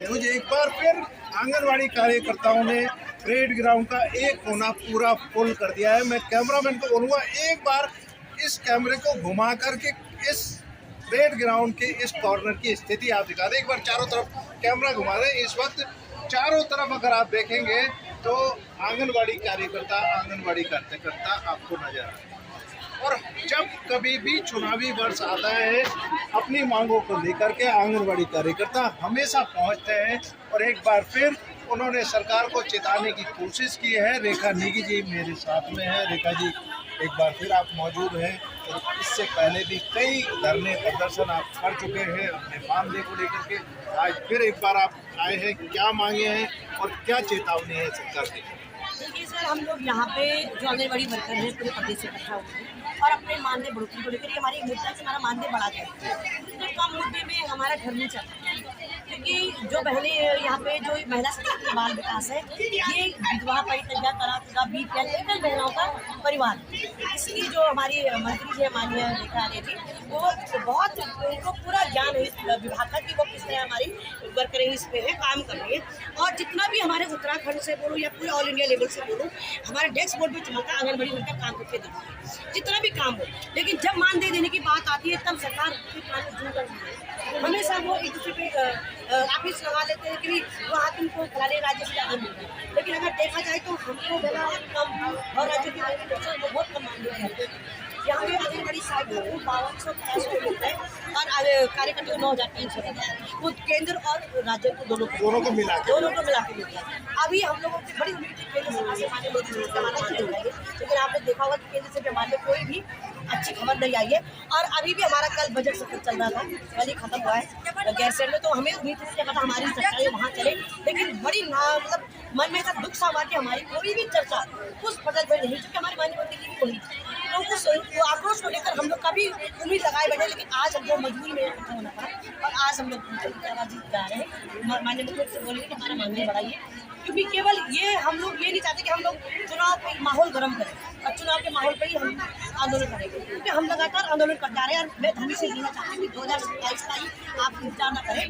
मुझे एक बार फिर आंगनवाड़ी कार्यकर्ताओं ने परेड ग्राउंड का एक कोना पूरा फुल कर दिया है। मैं कैमरामैन को बोलूँगा एक बार इस कैमरे को घुमा करके इस परेड ग्राउंड के इस कॉर्नर की स्थिति आप दिखा दें। एक बार चारों तरफ कैमरा घुमा दें। इस वक्त चारों तरफ अगर आप देखेंगे तो आंगनवाड़ी कार्यकर्ता आपको नजर आ रहे हैं। और जब कभी भी चुनावी वर्ष आता है अपनी मांगों को लेकर के आंगनवाड़ी कार्यकर्ता हमेशा पहुंचते हैं और एक बार फिर उन्होंने सरकार को चेताने की कोशिश की है। रेखा नेगी जी मेरे साथ में है। रेखा जी एक बार फिर आप मौजूद हैं और इससे पहले भी कई धरने प्रदर्शन आप कर चुके हैं अपने मामले को लेकर के। आज फिर एक बार आप आए हैं, क्या मांगे हैं और क्या चेतावनी है सरकार की? देखिए सर, हम लोग यहाँ पे जो आंगनबाड़ी वर्कर हैं पूरे प्रदेश से इकट्ठा हुए हैं और अपने मानदेय बढ़ोतरी को लेकर हमारी मुद्दा से हमारा मानदेय बढ़ा दिया। तो कम मुद्दे में हमारा घर नहीं चल रहा है क्योंकि जो पहले यहाँ पे जो महिला सशक्त बाल विकास है ये विधवा परित्याग तलाक बीपीएल एकल महिलाओं का परिवार। इसकी जो हमारी मंत्री है माननीय रेखा जी, वो बहुत उनको पूरा ज्ञान है इस विभाग का कि वो किस तरह हमारी वर्करें इस पे है काम कर रही है। और जितना भी हमारे उत्तराखंड से बोलो या पूरे ऑल इंडिया लेवल से बोलो, हमारे डेस्क बोर्ड में चलता है आंगनबाड़ी वर्कर काम करके देते जितना भी काम हो, लेकिन जब मानदेय देने की बात आती है तब सरकार हमेशा वो एक दूसरे पे ऑफिस लगा लेते हैं कि वहाँ तुमको फलाने राज्य से ज़्यादा मिल रहा है। लेकिन अगर देखा जाए तो हमको बहुत कम और राज्य की बहुत कम मानदेय है। यहाँ पे आंगनबाड़ी साइड में 5250 मिलता है और कार्यकर्ता को 9300 मिलता है। वो केंद्र और राज्य को दोनों को मिला के मिलता है। अभी हम लोगों की बड़ी उम्मीद थी केंद्र सरकार से माननीय मोदी जी से हमारा नहीं होगा, लेकिन आपने देखा होगा कि केंद्र से भी हमारे कोई भी अच्छी खबर नहीं आई है। और अभी भी हमारा कल बजट सत्र चल रहा था, कल ही खत्म हुआ है गैरसैंण में, तो हमें उम्मीद थी कि हमारी चर्चा वहाँ चले, लेकिन बड़ी मतलब मन में ऐसा दुख सा हुआ कि हमारी कोई भी चर्चा उस पटल पर नहीं, क्योंकि हमारी माननीय मोदी जी की हुई। तो उस आक्रोश को लेकर हम लोग का भी उम्मीद लगाए बैठे, लेकिन आज हम लोग मजबूरी में होना पड़ा और आज हम लोग जा रहे हैं। माननीय मुख्यमंत्री से बोलेंगे कि हमारा मानदेय बढ़ाइए, क्योंकि केवल ये हम लोग ये नहीं चाहते कि हम लोग चुनाव पे माहौल गर्म करें और चुनाव के माहौल पे ही हम आंदोलन करेंगे, क्योंकि हम लगातार आंदोलन करते आ रहे हैं। और मैं धनी से कहना चाहती हूँ कि 2027 का ही आप इंतजार न करें।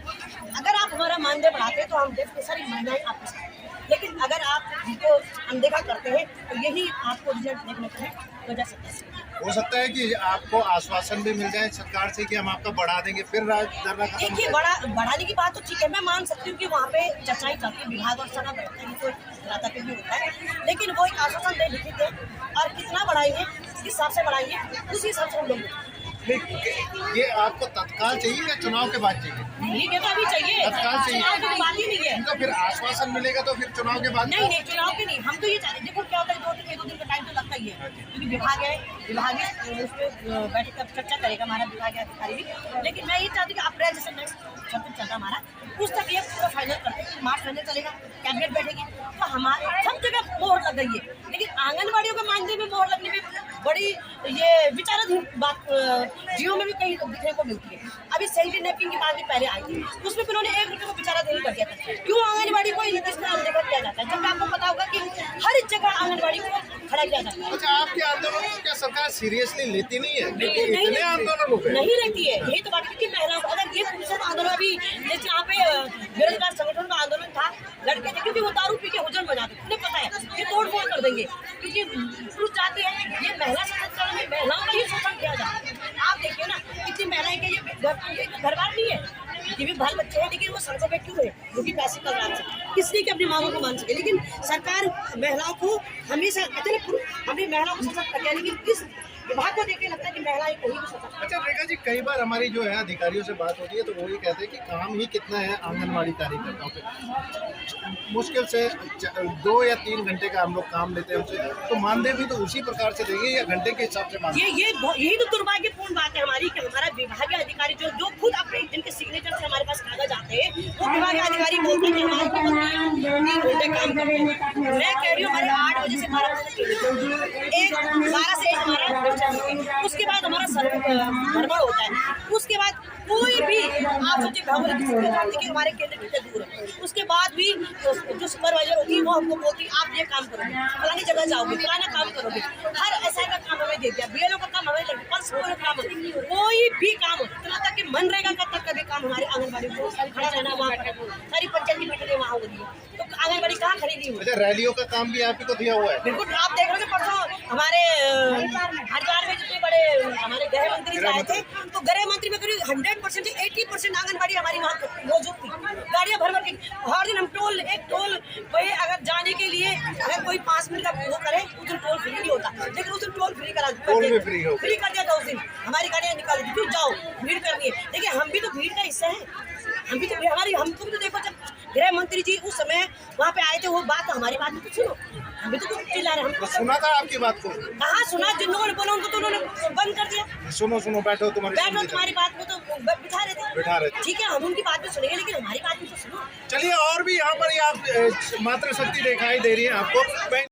अगर आप हमारा मानदेय बढ़ाते हैं तो हम देश की सारी महिलाएं आपके साथ, लेकिन अगर आप इसको अनदेखा करते हैं तो यही आपको रिजल्ट देखने को है 2027। हो सकता है कि आपको आश्वासन भी मिल जाए सरकार से कि हम आपका बढ़ा देंगे, फिर धरना खत्म। देखिए, बढ़ाने की बात तो ठीक है, मैं मान सकती हूँ कि वहाँ पे चर्चाएं चलती है, विभाग और सना बैठते हैं, तो राता पे भी होता है, लेकिन वो एक आश्वासन दे लिखित है और कितना बढ़ाएंगे किस हिसाब से बढ़ाएंगे उसी हिसाब से हम लोग। ये आपको तत्काल चाहिए या चुनाव के बाद चाहिए? ठीक है, तो अभी चाहिए, तत्काल चाहिए, चुनाव की बात ही नहीं है। तो फिर आश्वासन मिलेगा तो फिर चुनाव के बाद? नहीं, चुनाव के नहीं, हम तो ये चाहते हैं। देखो क्या होता है, 2 दिन का टाइम तो लगता ही है, क्योंकि विभाग है, विभाग उस पर बैठ कर चर्चा करेगा हमारा विभाग अधिकारी भी। लेकिन मैं ये चाहती हूँ कि अप्रैल जैसे नेक्स्ट सत्र चल रहा हमारा, उस तक ये पूरा फाइनल करते हैं। मार्च फाइनल चलेगा, कैबिनेट बैठेगी, तो हमारे सब जगह मोहर लग गई है, लेकिन आंगनबाड़ियों के मानदेय में मोहर लगने में बड़ी ये विचाराधीन बात जियो में भी कहीं दिखने को मिलती है। अभी सैनिटरी नैपकिन की बात भी पहले आई थी, उसमें भी उन्होंने 1 रुपये को विचाराधीन कर दिया था। क्यों आंगनबाड़ी को इस तरह अनदेखा किया जाता है, जब आपको पता होगा कि हर जगह आंगनबाड़ी को खड़ा किया जाता है? अच्छा, आपके आंदोलन को क्या सरकार सीरियसली लेती नहीं है? नहीं, आंदोलन नहीं रहती है, यही तो बात है कि महिलाओं को अगर ये पुरुषों का आंदोलन भी, जैसे यहाँ पे बेरोजगार संगठन का आंदोलन था, लड़के थे क्योंकि वो दारू पी के हुजन बजाते, उन्हें पता है ये तोड़-फोड़ कर देंगे, क्योंकि पुरुष चाहते हैं ये महिला सशक्तिकरण में महिलाओं का ही शोषण किया जाता है। आप देखिए ना, कितनी महिलाएं के ये घरबार नहीं है, ये भी बाल बच्चे हैं, लेकिन वो सड़कों पे क्यों है? क्योंकि पैसे का लाभ से इसलिए कि अपनी मांगों को मान सके। लेकिन सरकार महिलाओं को हमेशा कहते हैं हमने महिलाओं को सशक्त कर दिया, लेकिन किस विभाग को देख के लगता है कि महिलाएं कोई भी सशक्त। अच्छा रेखा जी, कई बार हमारी जो है अधिकारियों से बात होती है तो वो ये कहते हैं कि काम ही कितना है आंगनबाड़ी कार्यकर्ताओं पे, मुश्किल से 2 या 3 घंटे का हम लोग काम लेते हैं उनसे, तो मानदेय भी तो उसी प्रकार से देंगे या घंटे के हिसाब से? यही तो दुर्भाग्यपूर्ण बात है हमारी कि हमारा विभागीय अधिकारी जो खुद अपने जिनके सिग्नेचर से हमारे पास कागज आते हैं, वो विभागीय अधिकारी बोलते हैं कि हमारे 3 घंटे काम करते हैं। मैं कह रही हूँ हमारे 8 बजे से 12 बजे तक 12 से 1 हमारा, उसके बाद हमारा भ्रमण होता है, उसके बाद कोई भी आप सोचिए भगवान देखिए हमारे केंद्र कितने दूर है, उसके बाद भी जो सुपरवाइजर होती है वो हमको बोलती है आप ये काम करोगे, फलानी जगह जाओगे, फलाना काम करोगे, हर ऐसा का काम हमें दे दिया, बीएलओ का काम हमें दे दिया, काम कोई भी काम हो, इतना तक कि मनरेगा का तक का भी काम हमारे आंगनबाड़ी को खड़ा रहना, वहाँ सारी करती हूँ। अच्छा, रैलियों का काम भी आप ही को दिया हुआ है? बिल्कुल, आप देख रहे हो कि परसों हमारे हरिद्वार में जितने बड़े हमारे गृह मंत्री आए थे, तो गृह मंत्री में करीब 100% से 80% आंगनबाड़ी हमारी वहाँ मौजूद थी। गाड़ियाँ भर भर के हर दिन हम एक टोल पे अगर जाने के लिए अगर कोई 5 मिनट का वो करे, उस दिन टोल फ्री नहीं होता, लेकिन उस दिन टोल फ्री करा फ्री कर दिया था उस दिन। हमारी गाड़ियाँ निकाल दी, क्यों जाओ, भीड़ करनी है। देखिए, हम भी तो भीड़ का हिस्सा है, हम भी तो हमको भी तो देखो, जब गृह मंत्री जी उस समय वहाँ पे आए थे, वो बात हमारी बात भी तो सुनो, हम भी तो कुछ चिल्ला रहे हैं। तो सुना था आपकी बात को? कहाँ सुना, जिन लोगों ने बोला उनको तो उन्होंने बंद कर दिया। सुनो बैठो, तुम्हारी बात को तो बिठा रहे थे। ठीक है, हम उनकी बात भी सुनेंगे, लेकिन हमारी बात भी तो सुनो। चलिए, और भी यहाँ पर आप मातृशक्ति दिखाई दे रही है आपको।